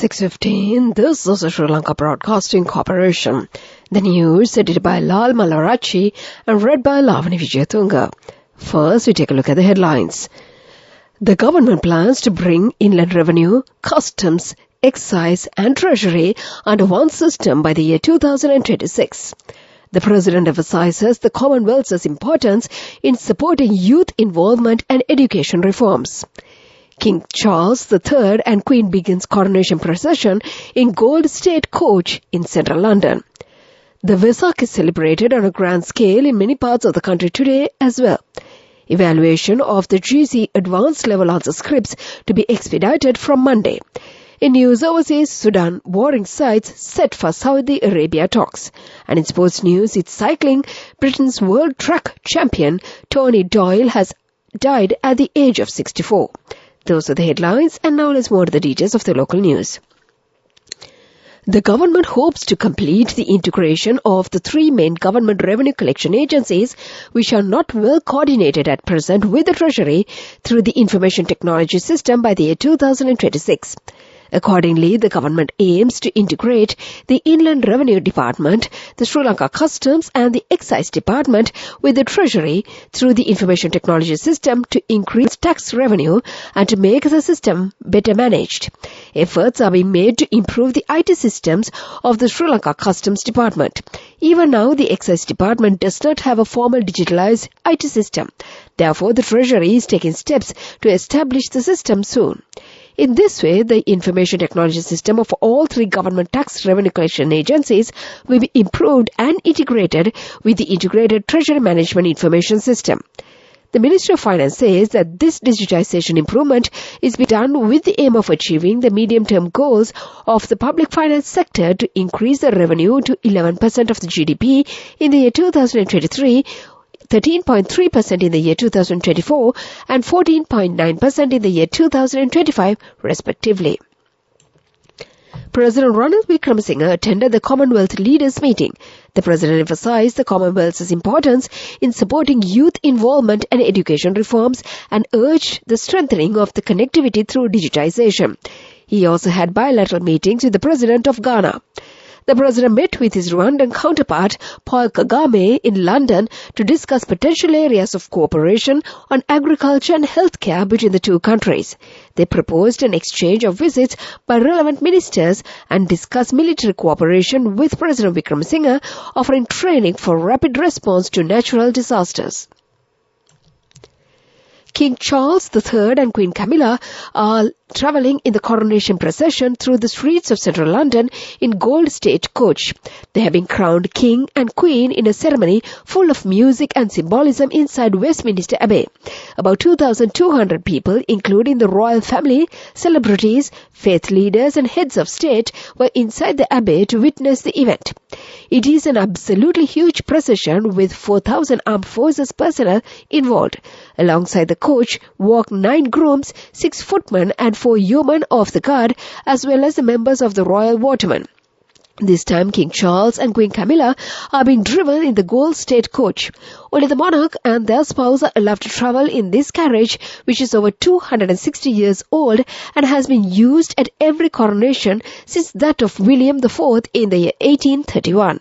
6:15. This is the Sri Lanka Broadcasting Corporation. The news edited by Lal Malarachi and read by Lavani Vijayatunga. First, we take a look at the headlines. The government plans to bring inland revenue, customs, excise and treasury under one system by the year 2026. The President emphasizes the Commonwealth's importance in supporting youth involvement and education reforms. King Charles III and Queen begins coronation procession in Gold State Coach in central London. The Vesak is celebrated on a grand scale in many parts of the country today as well. Evaluation of the GC advanced level answer scripts to be expedited from Monday. In news overseas, Sudan warring sites set for Saudi Arabia talks. And in sports news, it's cycling. Britain's world track champion Tony Doyle has died at the age of 64. Those are the headlines, and now let's move to the details of the local news. The government hopes to complete the integration of the three main government revenue collection agencies, which are not well coordinated at present with the Treasury, through the information technology system by the year 2026. Accordingly, the government aims to integrate the Inland Revenue Department, the Sri Lanka Customs and the Excise Department with the Treasury through the information technology system to increase tax revenue and to make the system better managed. Efforts are being made to improve the IT systems of the Sri Lanka Customs Department. Even now, the Excise Department does not have a formal digitalized IT system. Therefore, the Treasury is taking steps to establish the system soon. In this way, the information technology system of all three government tax revenue collection agencies will be improved and integrated with the integrated Treasury Management Information System. The Ministry of Finance says that this digitization improvement is being done with the aim of achieving the medium-term goals of the public finance sector to increase the revenue to 11% of the GDP in the year 2023, 13.3% in the year 2024 and 14.9% in the year 2025, respectively. President Ranil Wickremesinghe attended the Commonwealth Leaders Meeting. The President emphasized the Commonwealth's importance in supporting youth involvement and education reforms and urged the strengthening of the connectivity through digitization. He also had bilateral meetings with the President of Ghana. The President met with his Rwandan counterpart, Paul Kagame, in London to discuss potential areas of cooperation on agriculture and healthcare between the two countries. They proposed an exchange of visits by relevant ministers and discussed military cooperation with President Wickremesinghe, offering training for rapid response to natural disasters. King Charles III and Queen Camilla are travelling in the coronation procession through the streets of central London in Gold State Coach. They have been crowned King and Queen in a ceremony full of music and symbolism inside Westminster Abbey. About 2,200 people, including the royal family, celebrities, faith leaders and heads of state, were inside the Abbey to witness the event. It is an absolutely huge procession with 4,000 armed forces personnel involved. Alongside the coach walk 9 grooms, 6 footmen and 4 yeomen of the guard, as well as the members of the Royal Watermen. This time, King Charles and Queen Camilla are being driven in the Gold State Coach. Only the monarch and their spouse are allowed to travel in this carriage, which is over 260 years old and has been used at every coronation since that of William IV in the year 1831.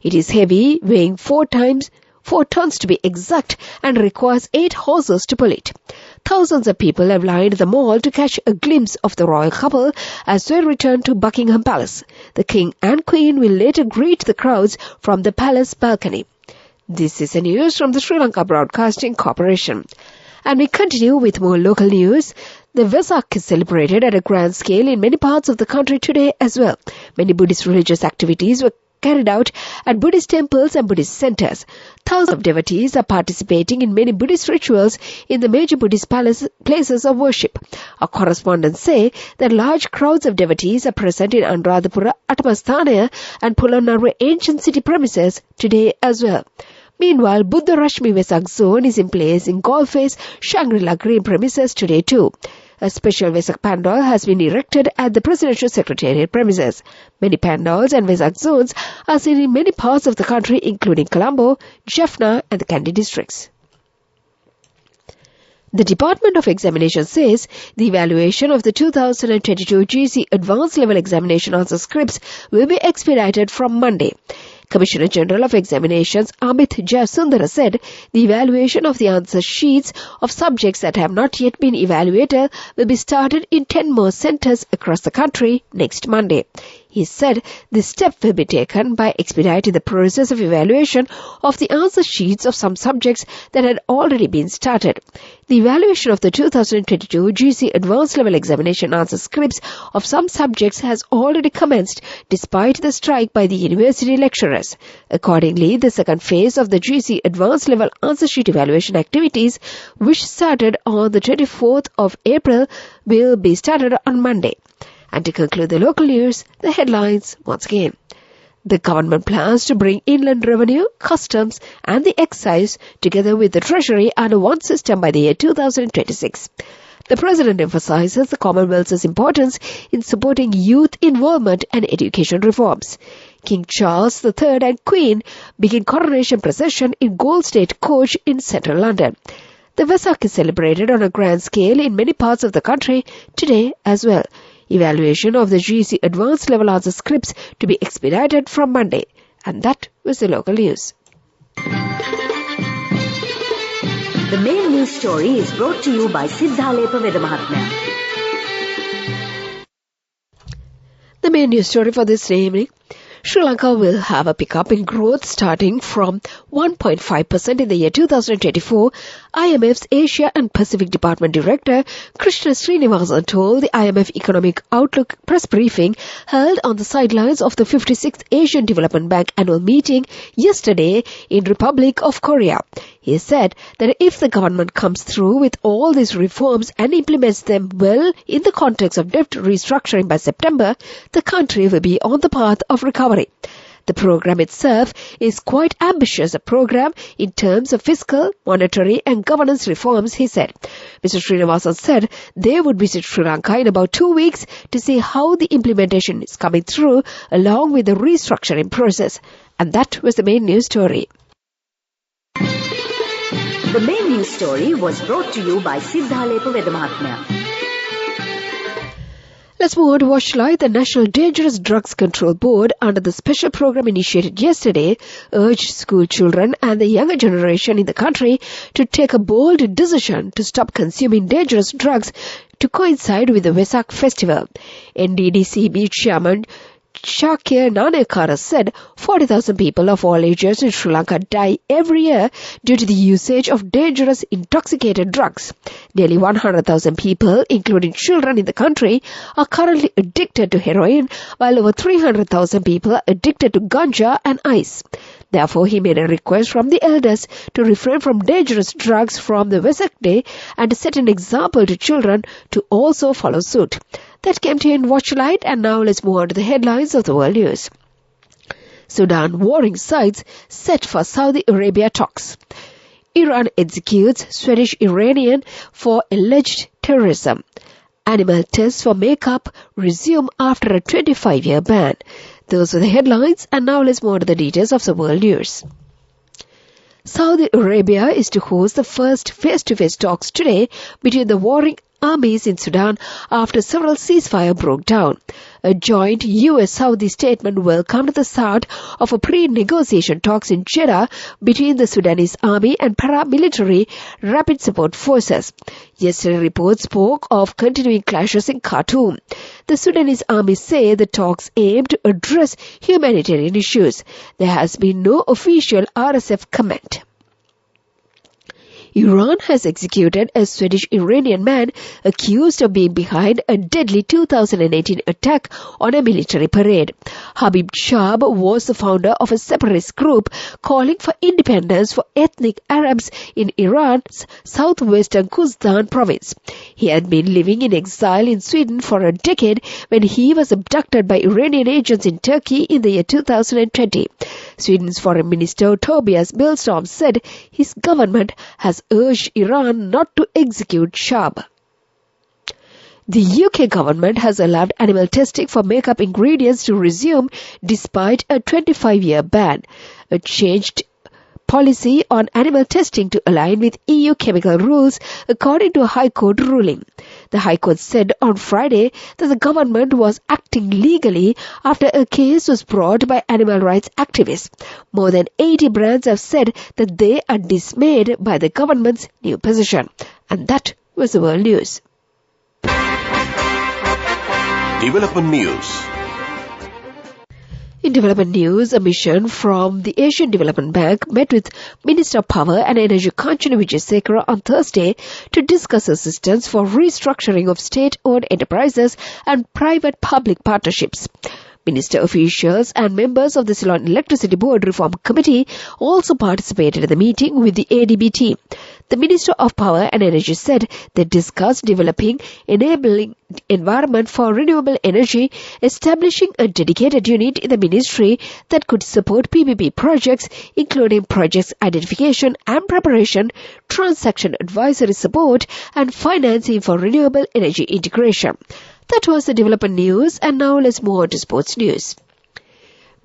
It is heavy, weighing 4 tons to be exact, and requires 8 horses to pull it. Thousands of people have lined the mall to catch a glimpse of the royal couple as they return to Buckingham Palace. The King and Queen will later greet the crowds from the palace balcony. This is the news from the Sri Lanka Broadcasting Corporation. And we continue with more local news. The Vesak is celebrated at a grand scale in many parts of the country today as well. Many Buddhist religious activities were carried out at Buddhist temples and Buddhist centers. Thousands of devotees are participating in many Buddhist rituals in the major Buddhist places of worship. Our correspondents say that large crowds of devotees are present in Anuradhapura, Atamasthana and Polonnaruwa ancient city premises today as well. Meanwhile, Buddha Rashmi Vesak zone is in place in Golface, Shangri-La Green premises today too. A special Vesak pandal has been erected at the Presidential Secretariat premises. Many pandals and Vesak zones are seen in many parts of the country, including Colombo, Jaffna and the Kandy districts. The Department of Examination says the evaluation of the 2022 GC Advanced Level Examination answer scripts will be expedited from Monday. Commissioner General of Examinations Amit Jayasundara said the evaluation of the answer sheets of subjects that have not yet been evaluated will be started in 10 more centres across the country next Monday. He said this step will be taken by expediting the process of evaluation of the answer sheets of some subjects that had already been started. The evaluation of the 2022 GC Advanced Level Examination answer scripts of some subjects has already commenced despite the strike by the university lecturers. Accordingly, the second phase of the GC Advanced Level answer sheet evaluation activities, which started on the 24th of April, will be started on Monday. And to conclude the local news, the headlines once again. The government plans to bring inland revenue, customs and the excise together with the treasury under one system by the year 2026. The President emphasizes the Commonwealth's importance in supporting youth involvement and education reforms. King Charles III and Queen begin coronation procession in Gold State Coach in central London. The Vesak is celebrated on a grand scale in many parts of the country today as well. Evaluation of the GC Advanced Level answer scripts to be expedited from Monday. And that was the local news. The main news story is brought to you by Siddhalepa Vedamahatmya. The main news story for this evening. Sri Lanka will have a pickup in growth starting from 1.5% in the year 2024, IMF's Asia and Pacific Department Director Krishna Srinivasan told the IMF Economic Outlook press briefing held on the sidelines of the 56th Asian Development Bank annual meeting yesterday in Republic of Korea. He said that if the government comes through with all these reforms and implements them well in the context of debt restructuring by September, the country will be on the path of recovery. The program itself is quite ambitious, a program in terms of fiscal, monetary and governance reforms, he said. Mr. Srinivasan said they would visit Sri Lanka in about 2 weeks to see how the implementation is coming through along with the restructuring process. And that was the main news story. The main news story was brought to you by Siddhalepa Vedamahatmya. Let's move on to Watchlight. The National Dangerous Drugs Control Board, under the special program initiated yesterday, urged school children and the younger generation in the country to take a bold decision to stop consuming dangerous drugs to coincide with the Vesak festival. NDDCB Chairman Shakir Nanekara said 40,000 people of all ages in Sri Lanka die every year due to the usage of dangerous intoxicated drugs. Nearly 100,000 people, including children in the country, are currently addicted to heroin, while over 300,000 people are addicted to ganja and ice. Therefore, he made a request from the elders to refrain from dangerous drugs from the Vesak Day and to set an example to children to also follow suit. That came to you in Watchlight, and now let's move on to the headlines of the world news. Sudan warring sides set for Saudi Arabia talks. Iran executes Swedish Iranian for alleged terrorism. Animal tests for makeup resume after a 25-year ban. Those were the headlines, and now let's move on to the details of the world news. Saudi Arabia is to host the first face-to-face talks today between the warring armies in Sudan after several ceasefires broke down. A joint US-Saudi statement welcomed the start of a pre-negotiation talks in Jeddah between the Sudanese army and paramilitary rapid support forces. Yesterday, reports spoke of continuing clashes in Khartoum. The Sudanese army say the talks aim to address humanitarian issues. There has been no official RSF comment. Iran has executed a Swedish Iranian man accused of being behind a deadly 2018 attack on a military parade. Habib Shab was the founder of a separatist group calling for independence for ethnic Arabs in Iran's southwestern Khuzestan province. He had been living in exile in Sweden for a decade when he was abducted by Iranian agents in Turkey in the year 2020. Sweden's Foreign Minister Tobias Billström said his government has urged Iran not to execute Shab. The UK government has allowed animal testing for makeup ingredients to resume despite a 25-year ban. A changed policy on animal testing to align with EU chemical rules, according to a High Court ruling. The High Court said on Friday that the government was acting legally after a case was brought by animal rights activists. More than 80 brands have said that they are dismayed by the government's new position. And that was the world news. Development news. In development news, a mission from the Asian Development Bank met with Minister of Power and Energy Kanchana Wijesekara on Thursday to discuss assistance for restructuring of state-owned enterprises and private-public partnerships. Minister officials and members of the Ceylon Electricity Board Reform Committee also participated in the meeting with the ADB team. The Minister of Power and Energy said they discussed developing enabling environment for renewable energy, establishing a dedicated unit in the ministry that could support PPP projects, including projects identification and preparation, transaction advisory support, and financing for renewable energy integration. That was the development news, and now let's move on to sports news.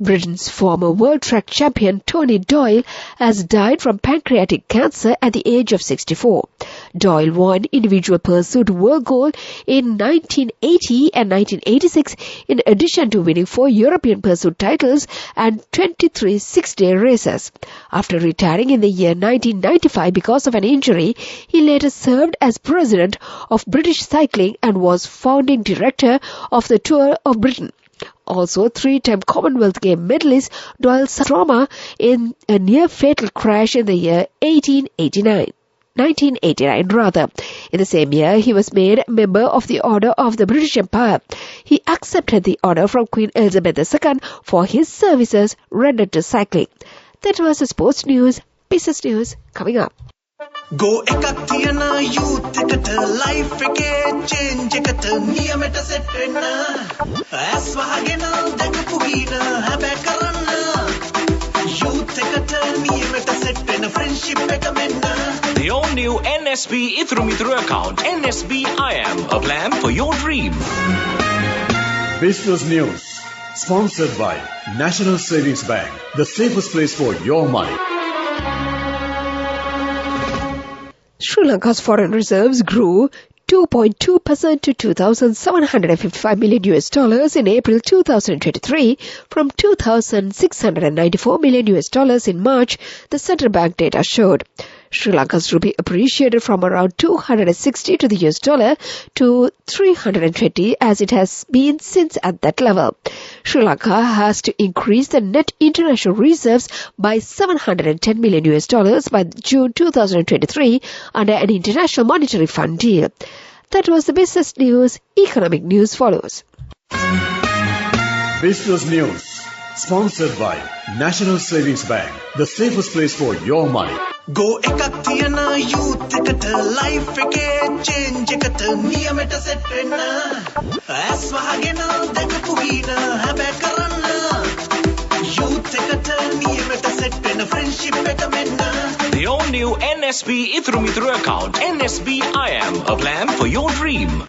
Britain's former world track champion Tony Doyle has died from pancreatic cancer at the age of 64. Doyle won individual pursuit world gold in 1980 and 1986 in addition to winning 4 European pursuit titles and 23 six-day races. After retiring in the year 1995 because of an injury, he later served as president of British Cycling and was founding director of the Tour of Britain. Also, 3-time Commonwealth Game medalist Doyle suffered trauma in a near-fatal crash in the year 1989. In the same year, he was made a member of the Order of the British Empire. He accepted the order from Queen Elizabeth II for his services rendered to cycling. That was the sports news. Business news coming up. Go ekaktiana youth ekata life eke change ekata niyameta set wenna as wahagena dakapu gina habe karanna youth ekata niyameta set wenna friendship eka menna. The all new NSB Ithru account, NSB IAM, a plan for your dream. Business news sponsored by National Savings Bank, the safest place for your money. Sri Lanka's foreign reserves grew 2.2% to $2,755 million in April 2023 from $2,694 million in March, the central bank data showed. Sri Lanka's rupee appreciated from around 260 to the US dollar to 320 as it has been since at that level. Sri Lanka has to increase the net international reserves by $710 million by June 2023 under an International Monetary Fund deal. That was the business news. Economic news follows. Business news sponsored by National Savings Bank, the safest place for your money. Go ekaktiana youth ekata life eke change ekata niyameta set wenna as wahagena dakapu gina habe karanna youth ekata niyameta set wenna friendship eka menna. The all new NSB Ithru account, NSB IAM, a plan for your dream.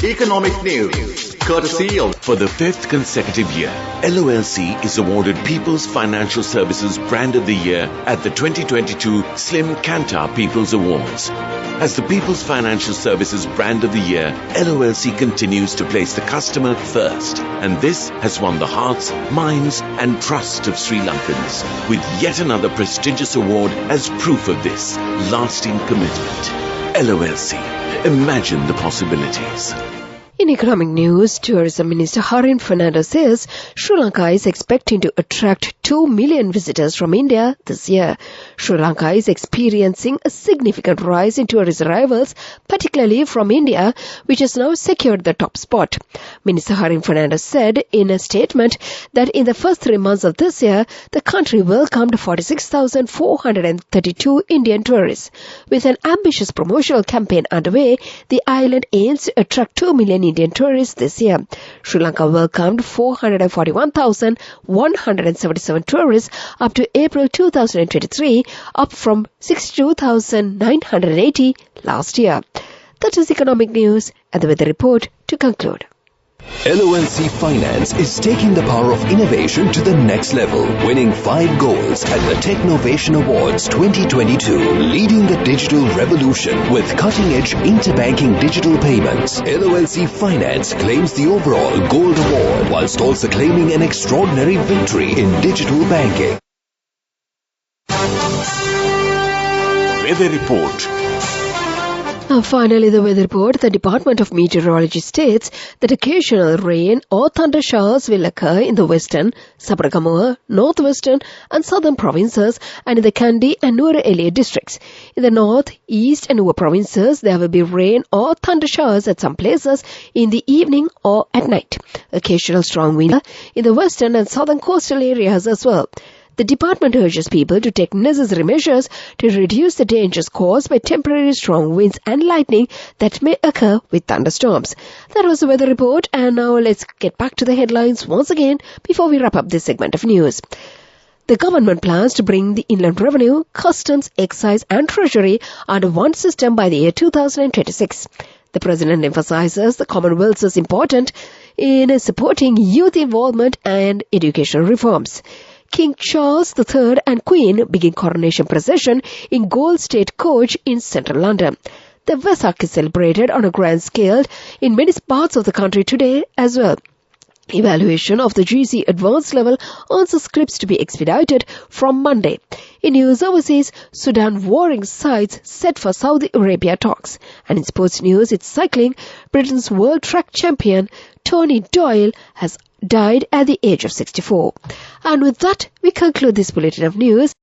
Economic news, courtesy of... For the 5th consecutive year, LOLC is awarded People's Financial Services Brand of the Year at the 2022 Slim Kantar People's Awards. As the People's Financial Services Brand of the Year, LOLC continues to place the customer first, and this has won the hearts, minds and trust of Sri Lankans, with yet another prestigious award as proof of this lasting commitment. LOLC. Imagine the possibilities. In economic news, Tourism Minister Harin Fernando says Sri Lanka is expecting to attract 2 million visitors from India this year. Sri Lanka is experiencing a significant rise in tourist arrivals, particularly from India, which has now secured the top spot. Minister Harin Fernando said in a statement that in the first 3 months of this year, the country welcomed 46,432 Indian tourists. With an ambitious promotional campaign underway, the island aims to attract 2 million Indian tourists this year. Sri Lanka welcomed 441,177 tourists up to April 2023, up from 62,980 last year. That is economic news and the weather report to conclude. LOLC Finance is taking the power of innovation to the next level, winning 5 golds at the Technovation Awards 2022, leading the digital revolution with cutting-edge interbanking digital payments. LOLC Finance claims the overall gold award whilst also claiming an extraordinary victory in digital banking. Weather report. Now finally, the weather report. The Department of Meteorology states that occasional rain or thunder showers will occur in the western, Sabaragamuwa, northwestern and southern provinces and in the Kandy and Nuwara Eliya districts. In the north, east and Nuwara provinces, there will be rain or thunder showers at some places in the evening or at night. Occasional strong wind in the western and southern coastal areas as well. The department urges people to take necessary measures to reduce the dangers caused by temporary strong winds and lightning that may occur with thunderstorms. That was the weather report, and now let's get back to the headlines once again before we wrap up this segment of news. The government plans to bring the Inland Revenue, Customs, Excise and Treasury under one system by the year 2026. The President emphasizes the Commonwealth is important in supporting youth involvement and educational reforms. King Charles III and Queen begin coronation procession in Gold State Coach in central London. The Vesak is celebrated on a grand scale in many parts of the country today as well. Evaluation of the GC advanced level answer scripts to be expedited from Monday. In news overseas, Sudan warring sides set for Saudi Arabia talks. And in sports news, it's cycling. Britain's world track champion Tony Doyle has died at the age of 64. And with that, we conclude this bulletin of news.